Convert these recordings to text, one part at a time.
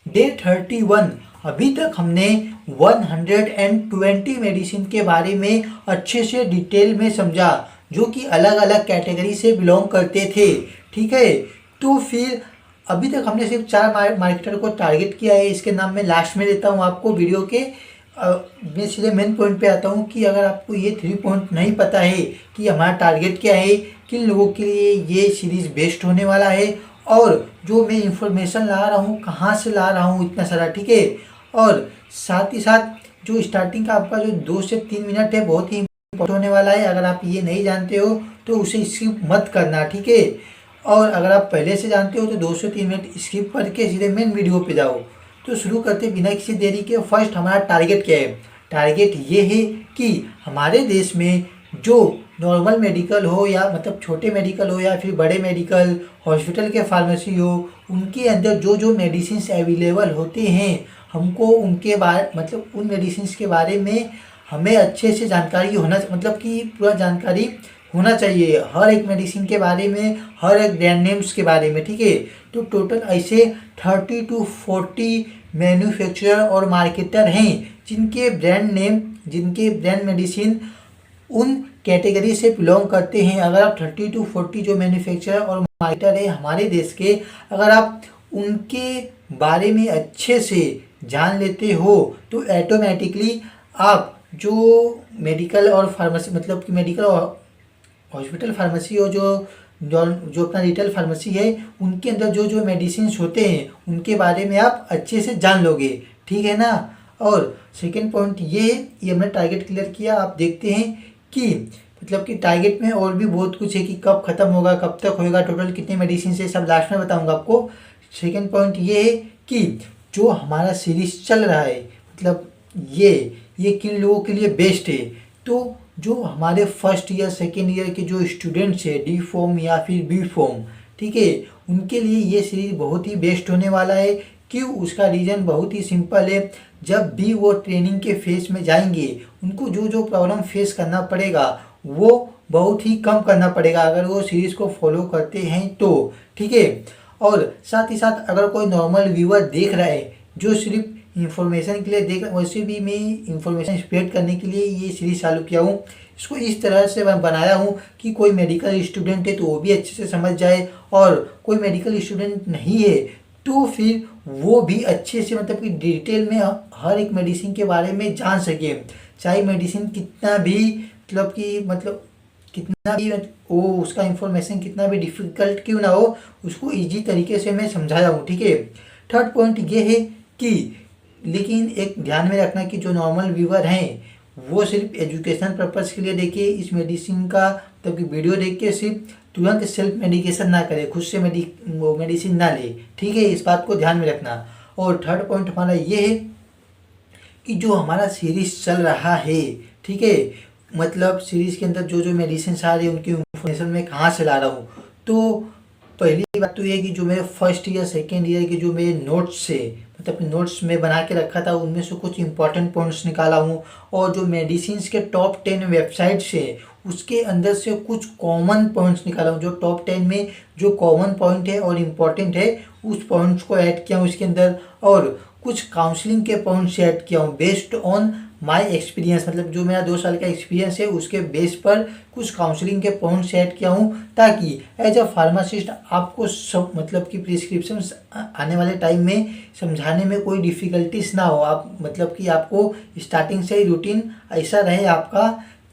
Day 31। अभी तक हमने 120 मेडिसिन के बारे में अच्छे से डिटेल में समझा, जो कि अलग अलग कैटेगरी से बिलोंग करते थे। ठीक है, तो फिर अभी तक हमने सिर्फ 4 मार्केटर को टारगेट किया है। इसके नाम मैं लास्ट में देता हूँ आपको वीडियो के। मैं सीधे मेन पॉइंट पे आता हूँ कि अगर आपको ये 3 पॉइंट नहीं पता है कि हमारा टारगेट क्या है, किन लोगों के लिए ये सीरीज़ बेस्ट होने वाला है, और जो मैं इंफॉर्मेशन ला रहा हूँ कहाँ से ला रहा हूँ इतना सारा, ठीक है। और साथ ही साथ जो स्टार्टिंग का आपका जो 2 से 3 मिनट है बहुत ही इम्पोर्टेंट होने वाला है। अगर आप ये नहीं जानते हो तो उसे स्किप मत करना, ठीक है। और अगर आप पहले से जानते हो तो 2 से 3 मिनट स्किप करके सीधे मेन वीडियो पे जाओ। तो शुरू करते बिना किसी देरी के। फर्स्ट हमारा टारगेट क्या है? टारगेट ये है कि हमारे देश में जो नॉर्मल मेडिकल हो या मतलब छोटे मेडिकल हो या फिर बड़े मेडिकल हॉस्पिटल के फार्मेसी हो, उनके अंदर जो जो मेडिसिन अवेलेबल होते हैं, हमको उनके बारे मतलब उन मेडिसिन के बारे में हमें अच्छे से जानकारी होना, मतलब कि पूरा जानकारी होना चाहिए हर एक मेडिसिन के बारे में, हर एक ब्रांड नेम्स के बारे में, ठीक है। तो टोटल ऐसे 30 to 40 मैन्युफैक्चरर और मार्केटर हैं जिनके ब्रांड नेम, जिनके ब्रांड मेडिसिन उन कैटेगरी से बिलोंग करते हैं। अगर आप 30 to 40 जो मैन्युफैक्चरर और मार्केटर है हमारे देश के, अगर आप उनके बारे में अच्छे से जान लेते हो तो ऑटोमेटिकली आप जो मेडिकल और फार्मेसी मतलब कि मेडिकल और हॉस्पिटल फार्मेसी और जो अपना रिटेल फार्मेसी है, उनके अंदर जो जो मेडिसिन होते हैं उनके बारे में आप अच्छे से जान लोगे, ठीक है ना। और सेकेंड पॉइंट ये हमने टारगेट क्लियर किया। आप देखते हैं कि मतलब कि टारगेट में और भी बहुत कुछ है कि कब खत्म होगा, कब तक होगा, टोटल कितने मेडिसिन है, सब लास्ट में बताऊंगा आपको। सेकेंड पॉइंट ये है कि जो हमारा सीरीज चल रहा है मतलब ये किन लोगों के लिए बेस्ट है। तो जो हमारे फर्स्ट ईयर सेकेंड ईयर के जो स्टूडेंट्स है डी फॉर्म या फिर बी फॉर्म, ठीक है, उनके लिए ये सीरीज बहुत ही बेस्ट होने वाला है। क्यों? उसका रीज़न बहुत ही सिंपल है। जब भी वो ट्रेनिंग के फेस में जाएंगे उनको जो जो प्रॉब्लम फेस करना पड़ेगा वो बहुत ही कम करना पड़ेगा अगर वो सीरीज़ को फॉलो करते हैं तो, ठीक है। और साथ ही साथ अगर कोई नॉर्मल व्यूअर देख रहा है जो सिर्फ इंफॉर्मेशन के लिए देख, वैसे भी मैं इंफॉर्मेशन स्प्रेड करने के लिए ये सीरीज चालू किया हूँ। इसको इस तरह से मैं बनाया हूँ कि कोई मेडिकल स्टूडेंट है तो वो भी अच्छे से समझ जाए, और कोई मेडिकल स्टूडेंट नहीं है तो फिर वो भी अच्छे से मतलब कि डिटेल में हर एक मेडिसिन के बारे में जान सके। चाहे मेडिसिन कितना भी मतलब कितना भी वो उसका इंफॉर्मेशन कितना भी डिफिकल्ट क्यों ना हो, उसको इजी तरीके से मैं समझाया हूँ, ठीक है। थर्ड पॉइंट ये है कि लेकिन एक ध्यान में रखना कि जो नॉर्मल व्यूअर हैं वो सिर्फ एजुकेशनल पर्पज़ के लिए देखिए इस मेडिसिन का, मतलब कि वीडियो देख के सिर्फ तुरंत सेल्फ मेडिकेशन ना करे, खुद से मेडिसिन ना ले, ठीक है। इस बात को ध्यान में रखना। और थर्ड पॉइंट हमारा ये है कि जो हमारा सीरीज चल रहा है, ठीक है, मतलब सीरीज के अंदर जो जो मेडिसिन आ रही है उनकी इंफॉर्मेशन मैं कहाँ से ला रहा हूँ। तो पहली बात तो ये कि जो मेरे फर्स्ट ईयर सेकेंड ईयर के जो मेरे नोट्स से मतलब नोट्स में बना के रखा था उनमें से कुछ इंपॉर्टेंट पॉइंट्स निकाला हूँ, और जो मेडिसिन के टॉप 10 वेबसाइट्स है उसके अंदर से कुछ कॉमन पॉइंट्स निकाला हूँ। जो टॉप 10 में जो कॉमन पॉइंट है और इम्पॉर्टेंट है उस पॉइंट्स को ऐड किया हूँ इसके अंदर, और कुछ काउंसलिंग के पॉइंट्स ऐड किया हूँ बेस्ड ऑन माय एक्सपीरियंस, मतलब जो मेरा 2 साल का एक्सपीरियंस है उसके बेस पर कुछ काउंसलिंग के पॉइंट्स ऐड किया हूँ, ताकि एज अ फार्मासिस्ट आपको सब मतलब कि प्रिस्क्रिप्शन आने वाले टाइम में समझाने में कोई डिफ़िकल्टीज ना हो। आप मतलब कि आपको स्टार्टिंग से ही रूटीन ऐसा रहे आपका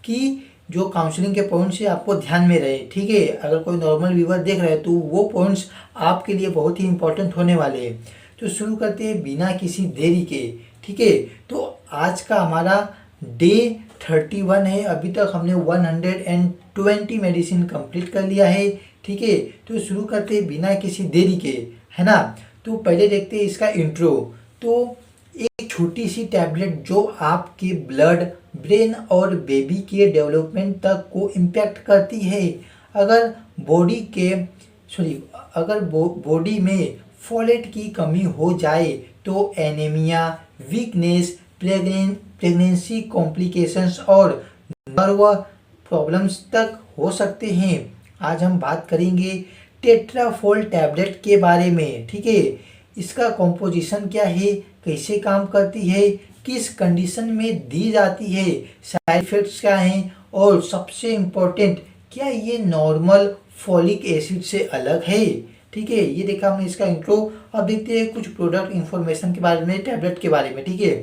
कि जो काउंसलिंग के पॉइंट्स है आपको ध्यान में रहे, ठीक है। अगर कोई नॉर्मल व्यूअर देख रहे हैं तो वो पॉइंट्स आपके लिए बहुत ही इंपॉर्टेंट होने वाले हैं। तो शुरू करते हैं बिना किसी देरी के, ठीक है। तो आज का हमारा डे 31 है। अभी तक हमने 120 मेडिसिन कंप्लीट कर लिया है, ठीक है। तो शुरू करते हैं बिना किसी देरी के, है ना। तो पहले देखते हैं इसका इंट्रो। तो एक छोटी सी टैबलेट जो आपके ब्लड, ब्रेन और बेबी के डेवलपमेंट तक को इम्पैक्ट करती है। अगर बॉडी में फोलेट की कमी हो जाए तो एनीमिया, वीकनेस, प्रेगनेंसी कॉम्प्लिकेशंस और नर्व प्रॉब्लम्स तक हो सकते हैं। आज हम बात करेंगे टेट्राफोल टैबलेट के बारे में, ठीक है। इसका कॉम्पोजिशन क्या है, कैसे काम करती है, किस कंडीशन में दी जाती है, साइड इफेक्ट्स क्या हैं, और सबसे इम्पोर्टेंट क्या ये नॉर्मल फॉलिक एसिड से अलग है। ठीक है, ये देखा हमने इसका इंट्रो। अब देखते हैं कुछ प्रोडक्ट इंफॉर्मेशन के बारे में, टैबलेट के बारे में। ठीक है,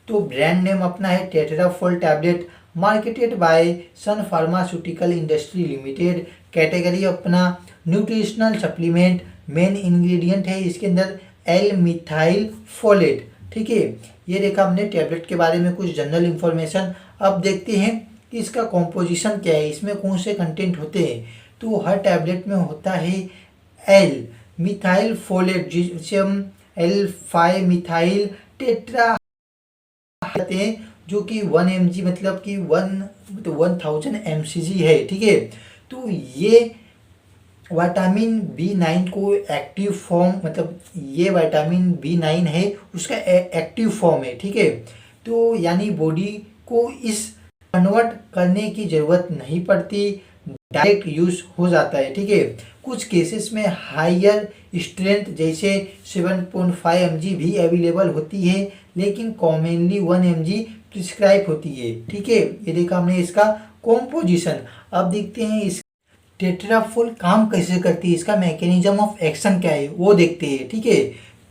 तो ब्रांड नेम अपना है Tetrafol tablet, marketed by Sun pharmaceutical industry limited. Category अपना न्यूट्रिशनल सप्लीमेंट। मेन इंग्रेडिएंट है इसके अंदर एल मिथाइल फोलेट। ठीक है, ये देखा हमने टैबलेट के बारे में कुछ जनरल इंफॉर्मेशन। अब देखते हैं कि इसका कॉम्पोजिशन क्या है, इसमें कौन से कंटेंट होते हैं। तो हर टैबलेट में होता है एल मिथाइल फोलेट, जिसे हम L5 मिथाइल टेट्रा कहते हैं, जो कि 1 mg मतलब कि 1000 mcg है। ठीक है, तो ये विटामिन B9 को एक्टिव फॉर्म, मतलब ये विटामिन B9 है उसका एक्टिव फॉर्म है। ठीक है, तो यानी बॉडी को इस कन्वर्ट करने की ज़रूरत नहीं पड़ती, डायरेक्ट यूज हो जाता है। ठीक है, कुछ केसेस में हायर स्ट्रेंथ जैसे 7.5 mg भी अवेलेबल होती है, लेकिन कॉमनली 1 mg प्रिस्क्राइब होती है। ठीक है, ये देखा हमने इसका कॉम्पोजिशन। अब देखते हैं इस टेट्राफोल काम कैसे करती है, इसका मैकेनिज्म ऑफ एक्शन क्या है वो देखते हैं। ठीक है,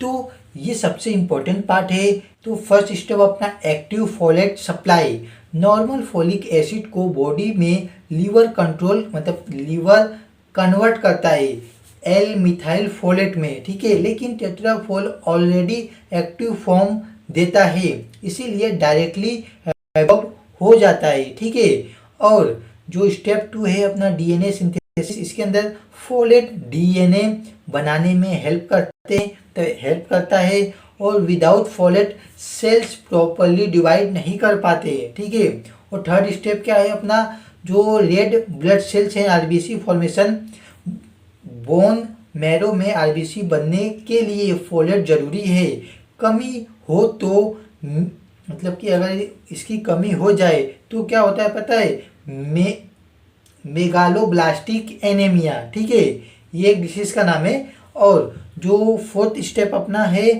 तो ये सबसे इम्पोर्टेंट पार्ट है। तो फर्स्ट स्टेप अपना active folate supply. Normal folic acid को बॉडी में लीवर कंट्रोल, मतलब लीवर कन्वर्ट करता है एल मिथाइल फोलेट में। ठीक है, लेकिन टेट्राफोल ऑलरेडी एक्टिव फॉर्म देता है, इसीलिए डायरेक्टली एब्जॉर्ब हो जाता है। ठीक है, और जो स्टेप 2 है अपना डीएनए सिंथेसिस, इसके अंदर फोलेट डीएनए बनाने में हेल्प करता है, और without folate cells properly divide नहीं कर पाते। ठीक है, और थर्ड स्टेप क्या है अपना, जो रेड ब्लड सेल्स हैं आरबीसी फॉर्मेशन, बोन मैरो में आरबीसी बनने के लिए फोलेट जरूरी है। कमी हो तो मतलब कि अगर इसकी कमी हो जाए तो क्या होता है पता है, मेगालोब्लास्टिक एनीमिया। ठीक है, ये एक डिसीज का नाम है। और जो फोर्थ स्टेप अपना है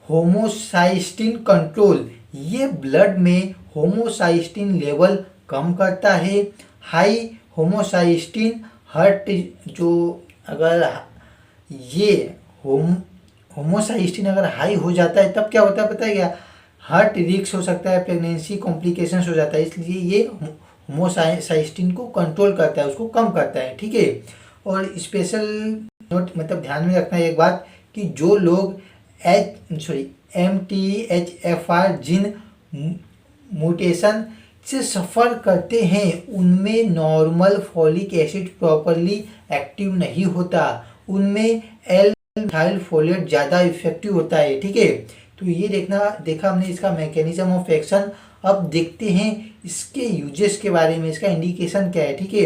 होमोसाइस्टिन कंट्रोल, ये ब्लड में होमोसाइस्टिन लेवल कम करता है। हाई होमोसाइस्टिन हार्ट, जो अगर ये होमोसाइस्टिन अगर हाई हो जाता है तब क्या होता है पता है क्या, हार्ट रिस्क हो सकता है, प्रेगनेंसी कॉम्प्लिकेशंस हो जाता है। इसलिए ये होमोसाइस्टिन को कंट्रोल करता है, उसको कम करता है। ठीक है, और स्पेशल नोट, मतलब ध्यान में रखना एक बात कि जो लोग MTHFR जीन म्यूटेशन से सफ़र करते हैं उनमें normal folic acid properly active नहीं होता, उनमें एल मिथाइल फोलेट ज़्यादा इफेक्टिव होता है। ठीक है, तो ये देखा हमने इसका मैकेनिज्म ऑफ एक्शन। अब देखते हैं इसके यूजेस के बारे में, इसका इंडिकेशन क्या है। ठीक है,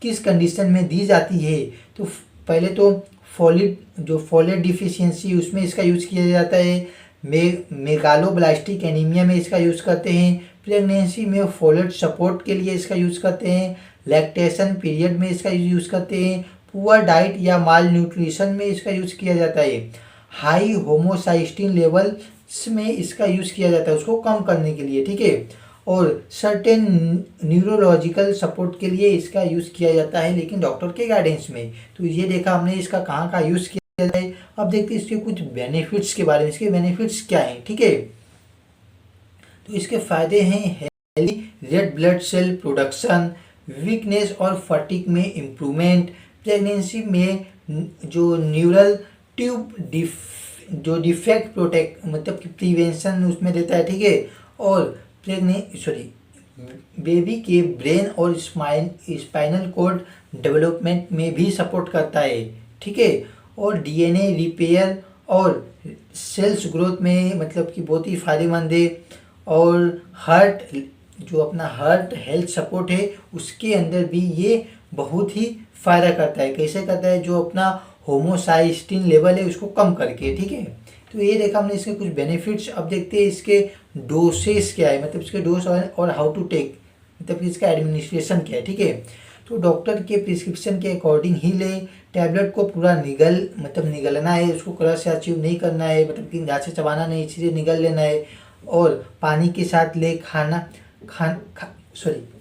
किस कंडीशन में दी जाती है। तो पहले तो फोलेट डिफिशियंसी, उसमें इसका यूज़ किया जाता है। मेगालोब्लास्टिक एनीमिया में इसका यूज़ करते हैं। प्रेगनेंसी में फोलेट सपोर्ट के लिए इसका यूज़ करते हैं। लैक्टेशन पीरियड में इसका यूज़ करते हैं। पुअर डाइट या माल न्यूट्रिशन में इसका यूज़ किया जाता है। हाई होमोसाइस्टिन लेवल्स में इसका यूज़ किया जाता है उसको कम करने के लिए। ठीक है, और सर्टेन न्यूरोलॉजिकल सपोर्ट के लिए इसका यूज़ किया जाता है, लेकिन डॉक्टर के गाइडेंस में। तो ये देखा हमने इसका कहाँ यूज़ किया जाए। अब देखते हैं इसके कुछ बेनिफिट्स के बारे में। इसके बेनिफिट्स क्या हैं। ठीक है, तो इसके फायदे हैं healthy red blood cell production, weakness और फटीग में इम्प्रूवमेंट, प्रेगनेंसी में जो न्यूरल ट्यूब डिफेक्ट प्रोटेक्ट, मतलब कि प्रिवेंशन उसमें देता है। ठीक है, और बेबी के ब्रेन और स्पाइनल कॉर्ड डेवलपमेंट में भी सपोर्ट करता है। ठीक है, और डीएनए रिपेयर और सेल्स ग्रोथ में मतलब कि बहुत ही फायदेमंद है। और हार्ट, जो अपना हार्ट हेल्थ सपोर्ट है उसके अंदर भी ये बहुत ही फ़ायदा करता है। कैसे करता है, जो अपना होमोसाइस्टिन लेवल है उसको कम करके। ठीक है, तो ये देखा हमने इसके कुछ बेनिफिट्स। अब देखते हैं इसके डोसेस क्या है, मतलब इसके डोज और हाउ टू टेक, मतलब इसका एडमिनिस्ट्रेशन क्या है। ठीक है, तो डॉक्टर के प्रिस्क्रिप्शन के अकॉर्डिंग ही ले। टैबलेट को पूरा निगलना है, उसको कलर से अचीव नहीं करना है, मतलब कि दाँत से चबाना नहीं, चीज़ें निगल लेना है। और पानी के साथ ले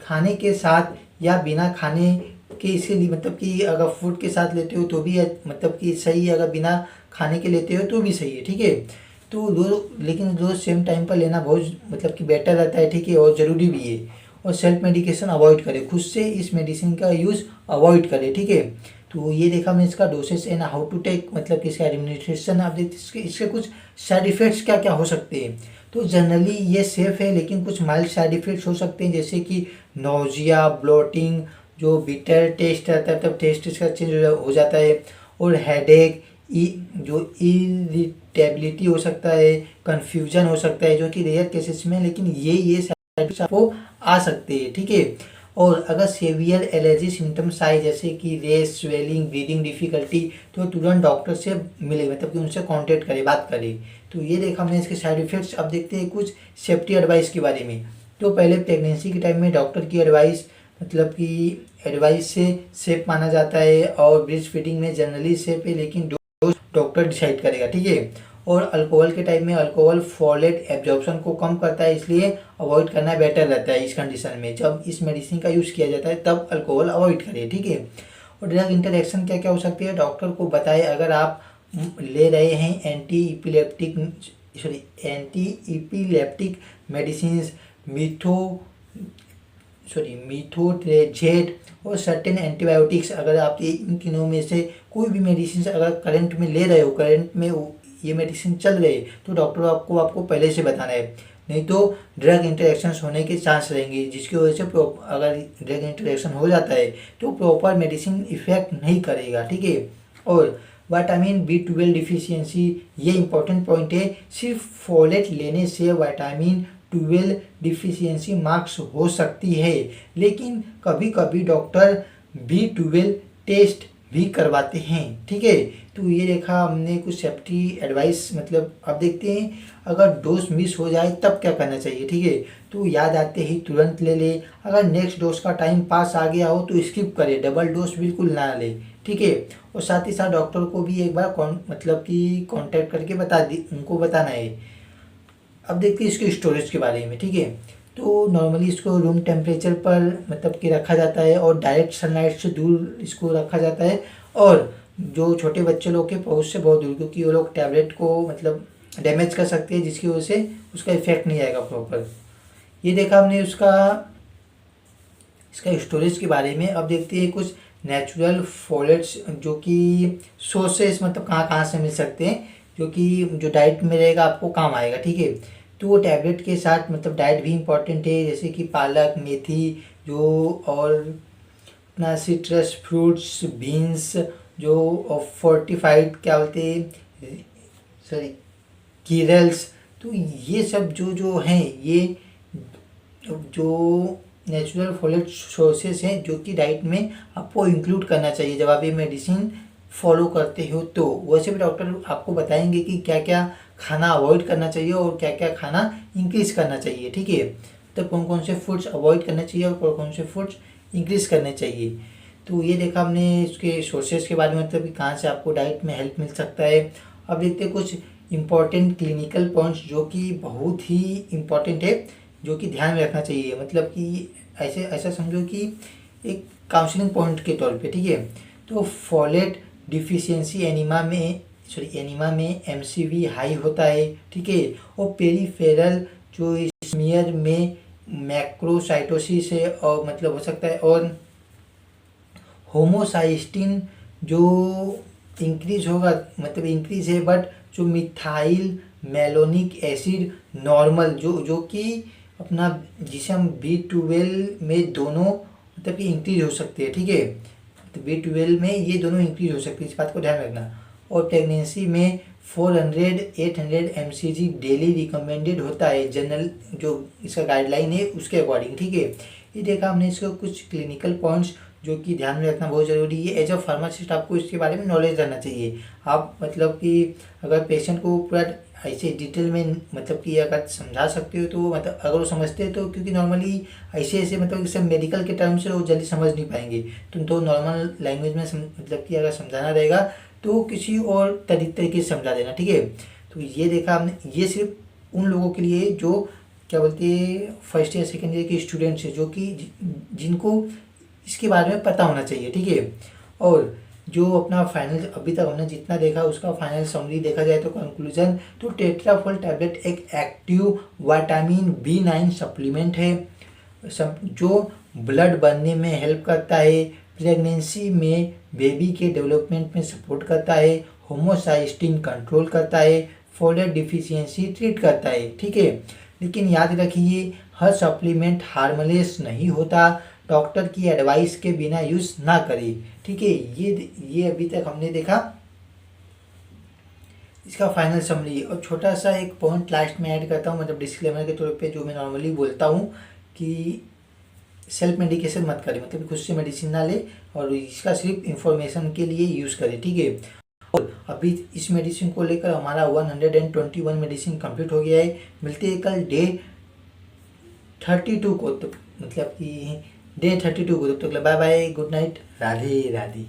खाने के साथ या बिना खाने के, इसके लिए मतलब कि अगर फूड के साथ लेते हो तो भी मतलब कि सही है, अगर बिना खाने के लेते हो तो भी सही है, ठीक है। तो लेकिन रोज़ सेम टाइम पर लेना बहुत मतलब कि बेटर रहता है, ठीक है, और ज़रूरी भी है। और सेल्फ मेडिकेशन अवॉइड करें, खुद से इस मेडिसिन का यूज़ अवॉइड करें, ठीक है। तो ये देखा हमने इसका dosage and how to take, मतलब कि इसका एडमिनिस्ट्रेशन। आप देखते इसके कुछ साइड इफ़ेक्ट्स क्या क्या हो सकते हैं। तो जनरली ये सेफ़ है, लेकिन कुछ माइल्ड साइड इफ़ेक्ट्स हो सकते हैं, जैसे कि नोजिया, ब्लोटिंग, जो बिटर टेस्ट रहता है तब टेस्ट इसका चेंज हो जाता है, और हेडेक, जो इरिटेबिलिटी हो सकता है, कन्फ्यूजन हो सकता है, जो कि रेयर केसेस में, लेकिन ये साइड इफेक्ट्स आपको आ सकते हैं, ठीक है। और अगर सेवियर एलर्जी सिम्टम्स आए, जैसे कि रेस, स्वेलिंग, ब्रीदिंग डिफिकल्टी, तो तुरंत डॉक्टर से मिले, मतलब कि उनसे कांटेक्ट करें, बात करें। तो ये देखा हमने इसके साइड इफ़ेक्ट्स। अब देखते हैं कुछ सेफ्टी एडवाइस के बारे में। तो पहले प्रेगनेंसी के टाइम में डॉक्टर की एडवाइस, मतलब कि एडवाइस से सेफ माना जाता है, और ब्रेस्ट फीडिंग में जनरली सेफ है, लेकिन डोज डॉक्टर डिसाइड करेगा, ठीक है। और अल्कोहल के टाइम में अल्कोहल फोलेट एब्जॉर्प्शन को कम करता है, इसलिए अवॉइड करना बेटर रहता है इस कंडीशन में। जब इस मेडिसिन का यूज़ किया जाता है तब अल्कोहल अवॉइड करें, ठीक है। और ड्रग इंटरेक्शन क्या क्या हो सकती है, डॉक्टर को बताए अगर आप ले रहे हैं एंटी इपिलेप्टिक मेडिसिन, मीथोट्रेजेट और सर्टेन एंटीबायोटिक्स, अगर आप इन तीनों में से कोई भी मेडिसिन अगर करंट में ले रहे हो, करंट में ये मेडिसिन चल रहे, तो डॉक्टर आपको पहले से बताना है, नहीं तो ड्रग इंटरेक्शंस होने के चांस रहेंगे, जिसकी वजह से अगर ड्रग इंटरेक्शन हो जाता है तो प्रॉपर मेडिसिन इफेक्ट नहीं करेगा, ठीक है। और विटामिन B12 डिफिशियंसी, ये इंपॉर्टेंट पॉइंट है, सिर्फ फोलेट लेने से विटामिन 12 डिफिशियंसी मार्क्स हो सकती है, लेकिन कभी कभी डॉक्टर B12 टेस्ट भी करवाते हैं, ठीक है। तो ये देखा हमने कुछ सेफ्टी एडवाइस। मतलब अब देखते हैं अगर डोज मिस हो जाए तब क्या करना चाहिए, ठीक है। तो याद आते ही तुरंत ले ले, अगर नेक्स्ट डोज का टाइम पास आ गया हो तो स्किप करे, डबल डोज बिल्कुल ना ले, ठीक है। और साथ ही साथ डॉक्टर को भी एक बार मतलब कि कांटेक्ट करके उनको बताना है। अब देखते हैं इसके स्टोरेज के बारे में, ठीक है। तो नॉर्मली इसको रूम टेम्परेचर पर मतलब कि रखा जाता है, और डायरेक्ट सनलाइट से दूर इसको रखा जाता है, और जो छोटे बच्चे लोग के पहुँच से बहुत दूर, क्योंकि वो लोग टैबलेट को मतलब डैमेज कर सकते हैं, जिसकी वजह से उसका इफेक्ट नहीं आएगा प्रॉपर। ये देखा हमने इसका स्टोरेज के बारे में। अब देखते हैं कुछ नेचुरल फोलेट्स, जो कि सोर्सेस मतलब कहाँ कहाँ से मिल सकते हैं, जो कि जो डाइट में रहेगा आपको काम आएगा, ठीक है। तो वो टैबलेट के साथ मतलब डाइट भी इम्पॉर्टेंट है, जैसे कि पालक, मेथी, और अपना सिट्रस फ्रूट्स, बीन्स, जो फोर्टिफाइड क्या बोलते हैं, सॉरी, कीरल्स। तो ये सब जो हैं, ये जो नेचुरल फोलेट सोर्सेस हैं, जो कि डाइट में आपको इंक्लूड करना चाहिए जब आप ये मेडिसिन फॉलो करते हो। तो वैसे भी डॉक्टर आपको बताएंगे कि क्या क्या खाना अवॉइड करना चाहिए और क्या क्या खाना इंक्रीज करना चाहिए, ठीक है। तो कौन कौन से फूड्स अवॉइड करने चाहिए और कौन कौन से फूड्स इंक्रीज करने चाहिए। तो ये देखा हमने इसके सोर्सेज के बारे में, मतलब कि कहाँ से आपको डाइट में हेल्प मिल सकता है। अब देखते हैं कुछ इम्पॉर्टेंट क्लिनिकल पॉइंट्स, जो कि बहुत ही इम्पॉर्टेंट है, जो कि ध्यान में रखना चाहिए, मतलब कि ऐसा समझो कि एक काउंसलिंग पॉइंट के तौर पे, ठीक है। तो फोलेट डिफिशियंसी एनीमा में MCV हाई होता है, ठीक है। और पेरीफेरल जो स्मीयर में मैक्रोसाइटोसिस है, और मतलब हो सकता है, और होमोसाइस्टिन जो इंक्रीज होगा, मतलब इंक्रीज है, बट जो मिथाइल मेलोनिक एसिड नॉर्मल, जो कि अपना जिसे हम B12 में दोनों मतलब कि इंक्रीज हो सकते हैं, ठीक है। तो B12 में ये दोनों इंक्रीज हो सकते हैं, इस बात को ध्यान रखना। और प्रेगनेंसी में 400-800 mcg डेली रिकमेंडेड होता है, जनरल जो इसका गाइडलाइन है उसके अकॉर्डिंग, ठीक है। ये देखा हमने इसको कुछ क्लिनिकल पॉइंट्स, जो कि ध्यान में रखना बहुत ज़रूरी है। एज अ फार्मासिस्ट आपको इसके बारे में नॉलेज रहना चाहिए। आप मतलब कि अगर पेशेंट को पूरा ऐसे डिटेल में मतलब कि अगर समझा सकते हो तो मतलब अगर वो समझते हैं तो, क्योंकि नॉर्मली ऐसे ऐसे मतलब कि सब मेडिकल के टर्म से वो जल्दी समझ नहीं पाएंगे। तो नॉर्मल लैंग्वेज में मतलब कि अगर समझाना रहेगा तो किसी और तरीके से समझा देना, ठीक है। तो ये देखा हमने, ये सिर्फ उन लोगों के लिए जो क्या बोलते हैं फर्स्ट ईयर सेकेंड ईयर के स्टूडेंट्स हैं, जो कि जिनको इसके बारे में पता होना चाहिए, ठीक है। और जो अपना फाइनल अभी तक हमने जितना देखा उसका फाइनल समरी देखा जाए तो कंक्लूजन, तो टेट्राफोल टैबलेट एक एक्टिव विटामिन B9 सप्लीमेंट है जो ब्लड बनने में हेल्प करता है, प्रेगनेंसी में बेबी के डेवलपमेंट में सपोर्ट करता है, होमोसाइस्टिन कंट्रोल करता है, फोलेट डिफिशियंसी ट्रीट करता है, ठीक है। लेकिन याद रखिए हर सप्लीमेंट हार्मलेस नहीं होता, डॉक्टर की एडवाइस के बिना यूज़ ना करें, ठीक है। ये अभी तक हमने देखा इसका फाइनल समरी। और छोटा सा एक पॉइंट लास्ट में ऐड करता हूँ, मतलब डिस्क्लेमर के तौर पे जो मैं नॉर्मली बोलता हूँ कि सेल्फ मेडिकेशन मत करें, मतलब खुद से मेडिसिन ना ले और इसका सिर्फ इंफॉर्मेशन के लिए यूज़ करें, ठीक है। और अभी इस मेडिसिन को लेकर हमारा 121 मेडिसिन कंप्लीट हो गया है। मिलते हैं कल डे 32 को, तो मतलब कि डे 32 को। तब तक bye bye, good night, Radhe Radhe.